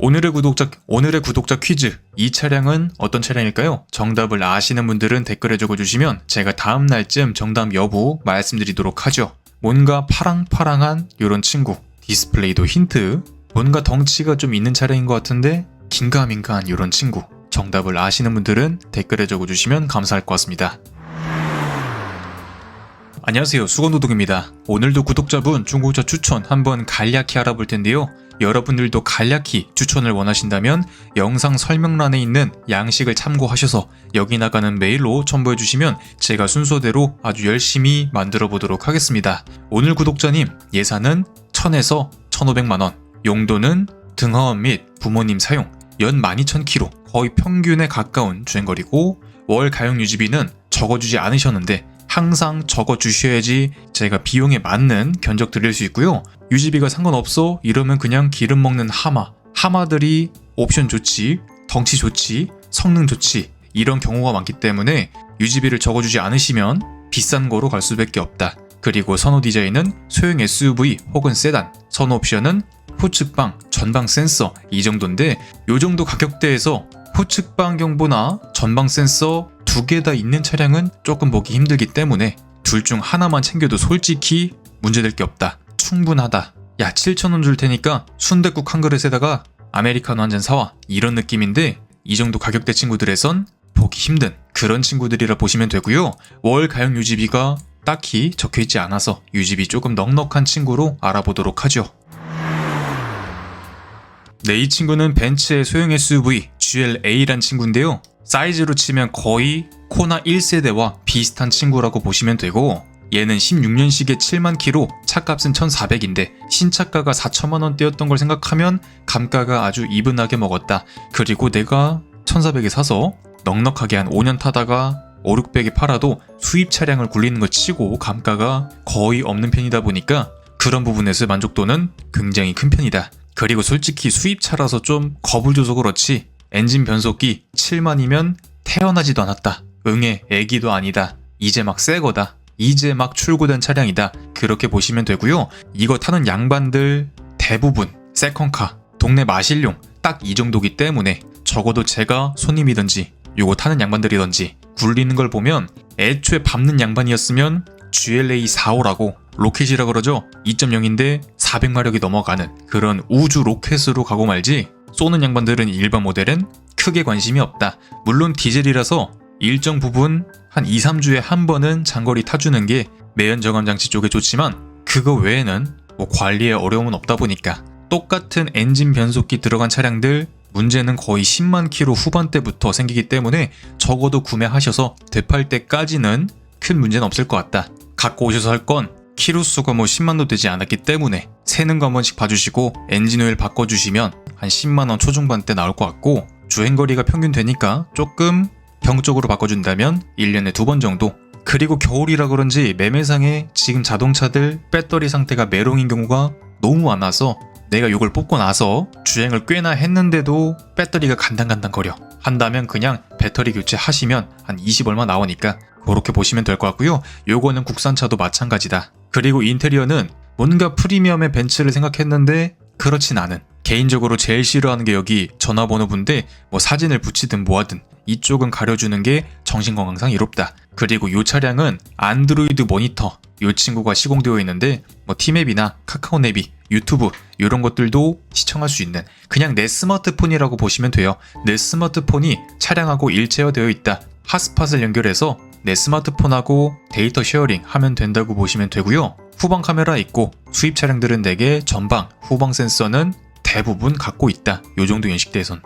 오늘의 구독자 퀴즈. 이 차량은 어떤 차량일까요? 정답을 아시는 분들은 댓글에 적어주시면 제가 다음 날쯤 정답 여부 말씀드리도록 하죠. 뭔가 파랑파랑한 요런 친구. 디스플레이도 힌트. 뭔가 덩치가 좀 있는 차량인 것 같은데 긴가민가한 요런 친구. 정답을 아시는 분들은 댓글에 적어주시면 감사할 것 같습니다. 안녕하세요, 수건도둑입니다. 오늘도 구독자분 중고차 추천 한번 간략히 알아볼 텐데요. 여러분들도 간략히 추천을 원하신다면 영상 설명란에 있는 양식을 참고하셔서 여기 나가는 메일로 첨부해주시면 제가 순서대로 아주 열심히 만들어 보도록 하겠습니다. 오늘 구독자님, 예산은 1000에서 1500만원, 용도는 등하원 및 부모님 사용, 연 12000km, 거의 평균에 가까운 주행거리고, 월 가용 유지비는 적어주지 않으셨는데 항상 적어주셔야지 제가 비용에 맞는 견적 드릴 수 있고요. 유지비가 상관없어 이러면 그냥 기름 먹는 하마들이 옵션 좋지, 덩치 좋지, 성능 좋지 이런 경우가 많기 때문에 유지비를 적어주지 않으시면 비싼 거로 갈 수밖에 없다. 그리고 선호 디자인은 소형 SUV 혹은 세단, 선호 옵션은 후측방, 전방 센서 이 정도인데 요 정도 가격대에서 후측방 경보나 전방 센서 두 개 다 있는 차량은 조금 보기 힘들기 때문에 둘 중 하나만 챙겨도 솔직히 문제될 게 없다. 충분하다. 야, 7,000원 줄 테니까 순댓국 한 그릇에다가 아메리카노 한 잔 사와. 이런 느낌인데 이 정도 가격대 친구들에선 보기 힘든 그런 친구들이라 보시면 되고요. 월 가용 유지비가 딱히 적혀있지 않아서 유지비 조금 넉넉한 친구로 알아보도록 하죠. 네, 이 친구는 벤츠의 소형 SUV GLA란 친구인데요. 사이즈로 치면 거의 코나 1세대와 비슷한 친구라고 보시면 되고, 얘는 16년식에 7만 km, 차값은 1,400인데 신차가가 4천만원대였던 걸 생각하면 감가가 아주 이분하게 먹었다. 그리고 내가 1,400에 사서 넉넉하게 한 5년 타다가 5, 600에 팔아도 수입 차량을 굴리는 것 치고 감가가 거의 없는 편이다 보니까 그런 부분에서 만족도는 굉장히 큰 편이다. 그리고 솔직히 수입차라서 좀 겁을 줘서 그렇지 엔진 변속기 7만이면 태어나지도 않았다. 응애 애기도 아니다. 이제 막 새거다. 이제 막 출고된 차량이다. 그렇게 보시면 되고요. 이거 타는 양반들 대부분 세컨카, 동네 마실용 딱 이 정도기 때문에 적어도 제가 손님이든지 요거 타는 양반들이든지 굴리는 걸 보면 애초에 밟는 양반이었으면 GLA 45라고 로켓이라 그러죠. 2.0인데 400마력이 넘어가는 그런 우주 로켓으로 가고 말지 쏘는 양반들은 일반 모델은 크게 관심이 없다. 물론 디젤이라서 일정 부분 한 2, 3주에 한 번은 장거리 타주는 게 매연 저감 장치 쪽에 좋지만 그거 외에는 뭐 관리에 어려움은 없다 보니까 똑같은 엔진 변속기 들어간 차량들 문제는 거의 10만 km 후반대부터 생기기 때문에 적어도 구매하셔서 되팔 때까지는 큰 문제는 없을 것 같다. 갖고 오셔서 할 건 키로수가 뭐 10만도 되지 않았기 때문에 새는 거 한 번씩 봐주시고 엔진 오일 바꿔주시면 한 10만원 초중반대 나올 것 같고, 주행거리가 평균 되니까 조금 병적으로 바꿔준다면 1년에 2번 정도. 그리고 겨울이라 그런지 매매상에 지금 자동차들 배터리 상태가 메롱인 경우가 너무 많아서 내가 이걸 뽑고 나서 주행을 꽤나 했는데도 배터리가 간당간당거려 한다면 그냥 배터리 교체하시면 한 20 얼마 나오니까 그렇게 보시면 될 것 같고요. 요거는 국산차도 마찬가지다. 그리고 인테리어는 뭔가 프리미엄의 벤츠를 생각했는데 그렇진 않은, 개인적으로 제일 싫어하는 게 여기 전화번호부인데 뭐 사진을 붙이든 뭐하든 이쪽은 가려주는 게 정신건강상 이롭다. 그리고 이 차량은 안드로이드 모니터 이 친구가 시공되어 있는데 뭐 티맵이나 카카오 내비, 유튜브 이런 것들도 시청할 수 있는 그냥 내 스마트폰이라고 보시면 돼요. 내 스마트폰이 차량하고 일체화되어 있다. 핫스팟을 연결해서 내 스마트폰하고 데이터 쉐어링 하면 된다고 보시면 되고요. 후방 카메라 있고 수입 차량들은 대개 전방, 후방 센서는 대부분 갖고 있다. 요 정도 연식대에선.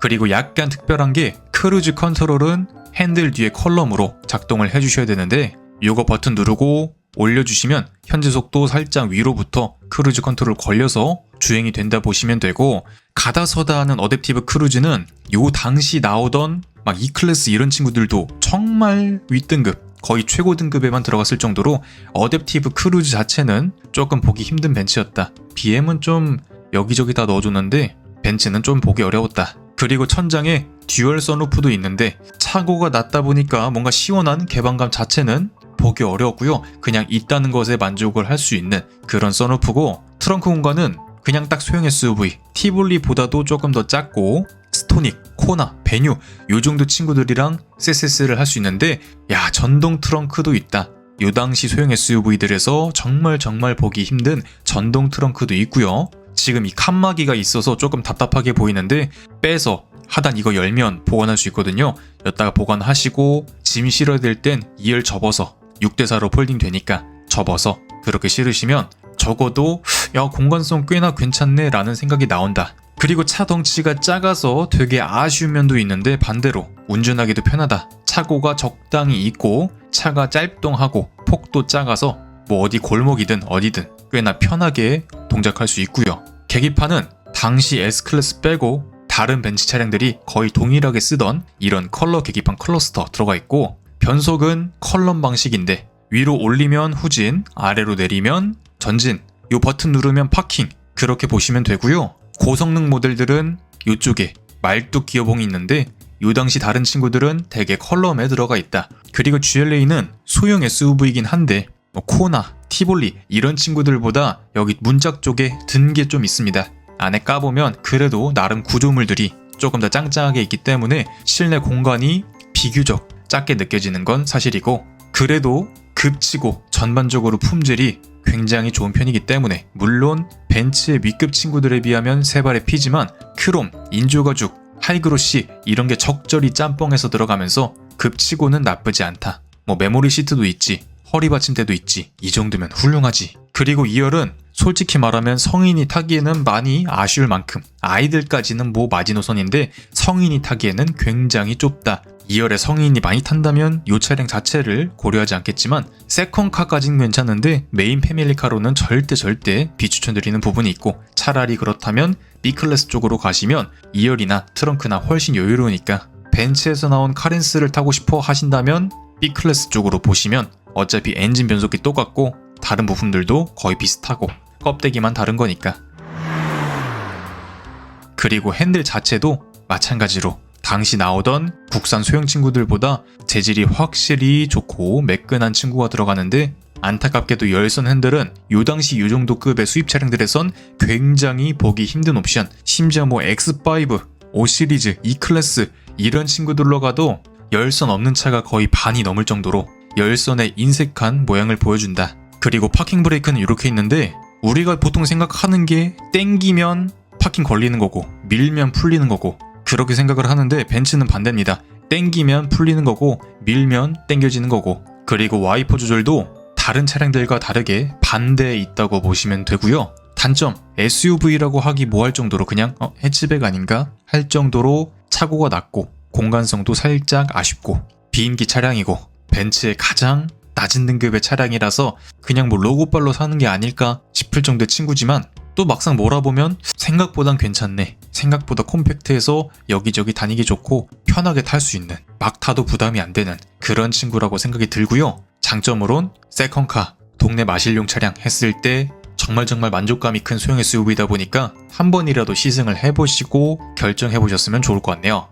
그리고 약간 특별한 게 크루즈 컨트롤은 핸들 뒤에 컬럼으로 작동을 해주셔야 되는데 요거 버튼 누르고 올려주시면 현재 속도 살짝 위로부터 크루즈 컨트롤 걸려서 주행이 된다 보시면 되고, 가다서다 하는 어댑티브 크루즈는 요 당시 나오던 막 E클래스 이런 친구들도 정말 윗등급 거의 최고 등급에만 들어갔을 정도로 어댑티브 크루즈 자체는 조금 보기 힘든 벤츠였다. BM은 좀 여기저기 다 넣어줬는데 벤츠는 좀 보기 어려웠다. 그리고 천장에 듀얼 선루프도 있는데 차고가 낮다 보니까 뭔가 시원한 개방감 자체는 보기 어려웠고요. 그냥 있다는 것에 만족을 할 수 있는 그런 선루프고, 트렁크 공간은 그냥 딱 소형 SUV, 티볼리보다도 조금 더 작고 스토닉, 코나, 베뉴 요 정도 친구들이랑 CSS를 할 수 있는데 야 전동 트렁크도 있다. 요 당시 소형 SUV들에서 정말 보기 힘든 전동 트렁크도 있고요. 지금 이 칸막이가 있어서 조금 답답하게 보이는데 빼서 하단 이거 열면 보관할 수 있거든요. 여기다가 보관하시고 짐 실어야 될 땐 2열 접어서 6대4로 폴딩 되니까 접어서 그렇게 실으시면 적어도 야 공간성 꽤나 괜찮네 라는 생각이 나온다. 그리고 차 덩치가 작아서 되게 아쉬운 면도 있는데 반대로 운전하기도 편하다. 차고가 적당히 있고 차가 짧동하고 폭도 작아서 뭐 어디 골목이든 어디든 꽤나 편하게 동작할 수 있고요. 계기판은 당시 S클래스 빼고 다른 벤츠 차량들이 거의 동일하게 쓰던 이런 컬러 계기판 클러스터 들어가 있고 변속은 컬럼 방식인데 위로 올리면 후진, 아래로 내리면 전진, 요 버튼 누르면 파킹 그렇게 보시면 되고요. 고성능 모델들은 이쪽에 말뚝 기어봉이 있는데 요 당시 다른 친구들은 대개 컬럼에 들어가 있다. 그리고 GLA는 소형 SUV이긴 한데 뭐 코나, 티볼리 이런 친구들보다 여기 문짝 쪽에 든 게 좀 있습니다. 안에 까보면 그래도 나름 구조물들이 조금 더 짱짱하게 있기 때문에 실내 공간이 비교적 작게 느껴지는 건 사실이고 그래도 급치고 전반적으로 품질이 굉장히 좋은 편이기 때문에 물론 벤츠의 윗급 친구들에 비하면 세 발의 피지만 크롬, 인조가죽, 하이그로시 이런 게 적절히 짬뽕해서 들어가면서 급치고는 나쁘지 않다. 뭐 메모리 시트도 있지, 허리 받침대도 있지, 이 정도면 훌륭하지. 그리고 2열은 솔직히 말하면 성인이 타기에는 많이 아쉬울 만큼 아이들까지는 뭐 마지노선인데 성인이 타기에는 굉장히 좁다. 2열에 성인이 많이 탄다면 이 차량 자체를 고려하지 않겠지만 세컨카까진 괜찮은데 메인 패밀리카로는 절대 비추천드리는 부분이 있고 차라리 그렇다면 B클래스 쪽으로 가시면 2열이나 트렁크나 훨씬 여유로우니까 벤츠에서 나온 카렌스를 타고 싶어 하신다면 B클래스 쪽으로 보시면 어차피 엔진 변속기 똑같고 다른 부품들도 거의 비슷하고 껍데기만 다른 거니까. 그리고 핸들 자체도 마찬가지로 당시 나오던 국산 소형 친구들보다 재질이 확실히 좋고 매끈한 친구가 들어가는데 안타깝게도 열선 핸들은 요 당시 요 정도 급의 수입 차량들에선 굉장히 보기 힘든 옵션. 심지어 뭐 X5, 5 시리즈, E클래스 이런 친구들로 가도 열선 없는 차가 거의 반이 넘을 정도로 열선의 인색한 모양을 보여준다. 그리고 파킹 브레이크는 이렇게 있는데 우리가 보통 생각하는 게 땡기면 파킹 걸리는 거고 밀면 풀리는 거고 그렇게 생각을 하는데 벤츠는 반대입니다. 땡기면 풀리는 거고 밀면 땡겨지는 거고 그리고 와이퍼 조절도 다른 차량들과 다르게 반대에 있다고 보시면 되고요. 단점 SUV라고 하기 뭐할 정도로 그냥 해치백 아닌가 할 정도로 차고가 낮고 공간성도 살짝 아쉽고 비인기 차량이고 벤츠의 가장 낮은 등급의 차량이라서 그냥 뭐 로고빨로 사는 게 아닐까 싶을 정도의 친구지만 또 막상 몰아보면 생각보단 괜찮네. 생각보다 콤팩트해서 여기저기 다니기 좋고 편하게 탈 수 있는 막 타도 부담이 안 되는 그런 친구라고 생각이 들고요. 장점으론 세컨카, 동네 마실용 차량 했을 때 정말 만족감이 큰 소형 SUV이다 보니까 한 번이라도 시승을 해보시고 결정해보셨으면 좋을 것 같네요.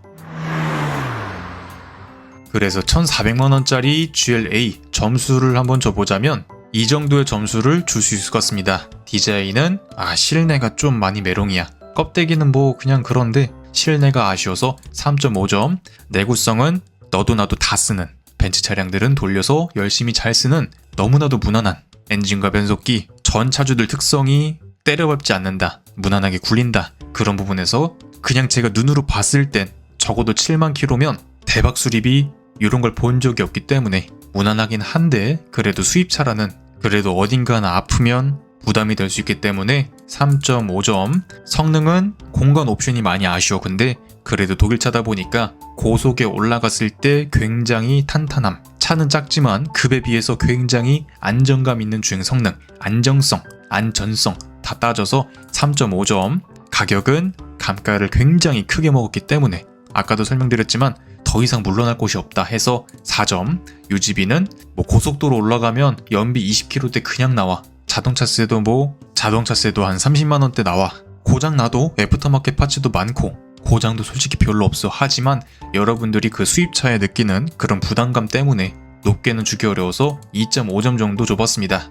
그래서 1,400만원짜리 GLA 점수를 한번 줘보자면 이 정도의 점수를 줄 수 있을 것 같습니다. 디자인은 실내가 좀 많이 메롱이야. 껍데기는 뭐 그냥 그런데 실내가 아쉬워서 3.5점. 내구성은 너도 나도 다 쓰는 벤츠 차량들은 돌려서 열심히 잘 쓰는 너무나도 무난한 엔진과 변속기, 전 차주들 특성이 때려밟지 않는다, 무난하게 굴린다. 그런 부분에서 그냥 제가 눈으로 봤을 땐 적어도 7만 킬로면 대박 수리비 이런 걸 본 적이 없기 때문에 무난하긴 한데 그래도 수입차라는 그래도 어딘가나 아프면 부담이 될 수 있기 때문에 3.5점. 성능은 공간 옵션이 많이 아쉬워. 근데 그래도 독일차다 보니까 고속에 올라갔을 때 굉장히 탄탄함. 차는 작지만 급에 비해서 굉장히 안정감 있는 주행 성능, 안정성, 안전성 다 따져서 3.5점. 가격은 감가를 굉장히 크게 먹었기 때문에 아까도 설명드렸지만 더 이상 물러날 곳이 없다 해서 4점. 유지비는 뭐 고속도로 올라가면 연비 20km대 그냥 나와. 자동차세도 한 30만원대 나와. 고장나도 애프터마켓 파츠도 많고 고장도 솔직히 별로 없어. 하지만 여러분들이 그 수입차에 느끼는 그런 부담감 때문에 높게는 주기 어려워서 2.5점 정도 줘봤습니다.